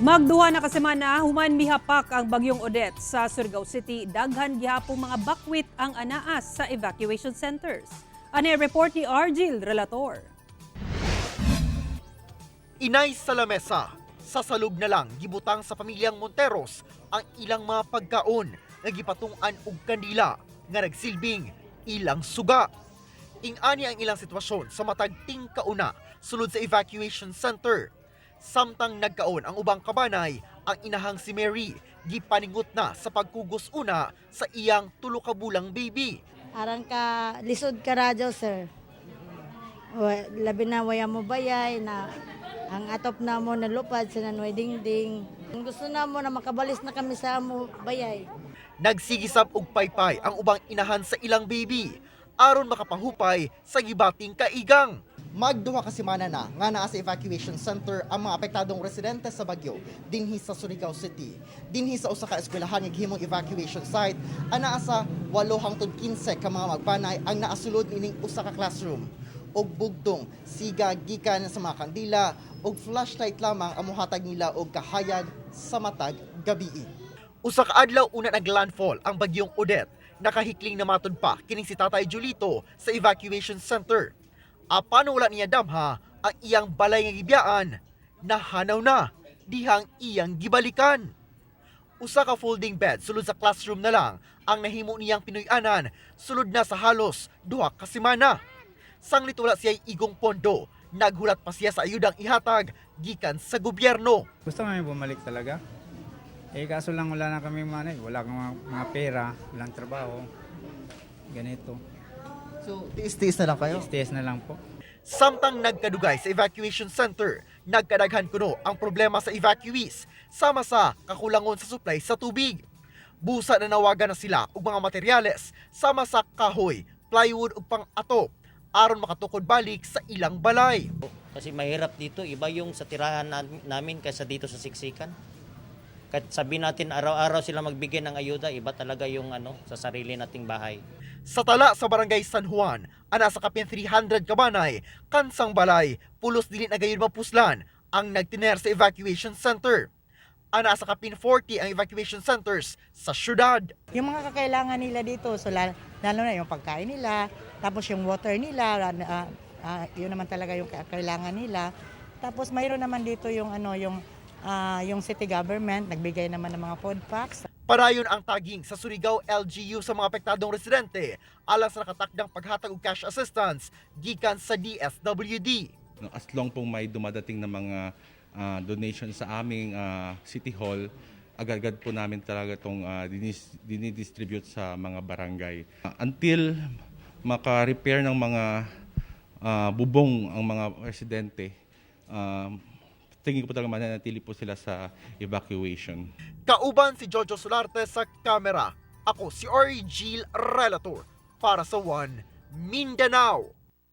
Magduha na kasemana human mihapak ang bagyong Odette sa Surigao City. Daghan gihapong mga bakwit ang anaas sa evacuation centers. Ani report ni Argil Relator. Inay sa lamesa, sa salug na lang gibutang sa pamilyang Monteros ang ilang mga pagkaon nga gipatung-an og kandila nga nagsilbing ilang suga. Ing-ani ang ilang sitwasyon sa matag tingkauna sulod sa evacuation center. Samtang nagkaon ang ubang kabanay, ang inahang si Mary gipaningot na sa pagkugos una sa iyang 3 ka bulang baby. Arang ka lisod ka radyo, sir. Labi na waya mo bayay na ang atop na mo nalupad sa nanoy dingding. Gusto na mo na makabalis na kami sa mo bayay. Nagsigisab og paypay ang ubang inahan sa ilang baby aron makapahupay sa gibating kaigang. Magduha ka semana na nga naa sa evacuation center ang mga apektadong residente sa bagyo dinhi sa Surigao City. Dinhi sa usa ka eskwelahan nga gihimong evacuation site, anaa sa 8 hangtod 15 ka mga magpanay ang naasulod ining usa ka classroom. Og bugtong siga gikan sa mga kandila og flashlight lamang ang mohatag nila og kahayag sa matag gabii. Usa ka adlaw una naglandfall ang bagyong Odette. Nakahikling na matud pa kining si Tatay Julito sa evacuation center. Apan wala niya damha ang iyang balay nga gibiyaan, nahanaw na dihang iyang gibalikan. Usa ka folding bed sulod sa classroom na lang ang nahimo niyang pinuy-anan sulod na sa halos 2 ka semana. Sanglit wala siya igong pondo, naghulat pa siya sa ayudang ihatag gikan sa gobyerno. Gusto namin bumalik talaga. Kaso lang wala na kami wala kang mga pera, walang trabaho. Ganito. So, tiis-tiis na lang kayo? STS na lang po. Samtang nagkadugay sa evacuation center, nagkadaghan kuno ang problema sa evacuees sama sa kakulangon sa supply sa tubig. Busa na nawagan na sila og mga materyales sama sa kahoy, plywood ug pang-atop aron makatukod balik sa ilang balay. Kasi mahirap dito, iba yung sa tirahan namin kaysa dito sa siksikan. Kahit sabihin natin araw-araw sila magbigay ng ayuda, iba talaga yung sa sarili nating bahay. Sa tala sa barangay San Juan, ana sa kapin 300 kabanay, kansang balay, pulos dili na gayud mapuslan ang nagtiner sa evacuation center. Ana sa kapin 40 ang evacuation centers sa syudad. Yung mga kakailangan nila dito, so lalo na yung pagkain nila, tapos yung water nila, yun naman talaga yung kailangan nila. Tapos mayroon naman dito yung yung city government, nagbigay naman ng mga food packs. Parayon ang taging sa Surigao LGU sa mga apektadong residente alang sa nakatakdang paghatag og cash assistance gikan sa DSWD. As long pong may dumadating na mga donation sa aming City Hall, agad-agad po namin talaga itong dinidistribute sa mga barangay. Until maka-repair ng mga bubong ang mga residente, tingin ko po talaga mananatili po sila sa evacuation. Kauban si Jojo Solarte sa kamera. Ako si Argil Relator para sa One Mindanao.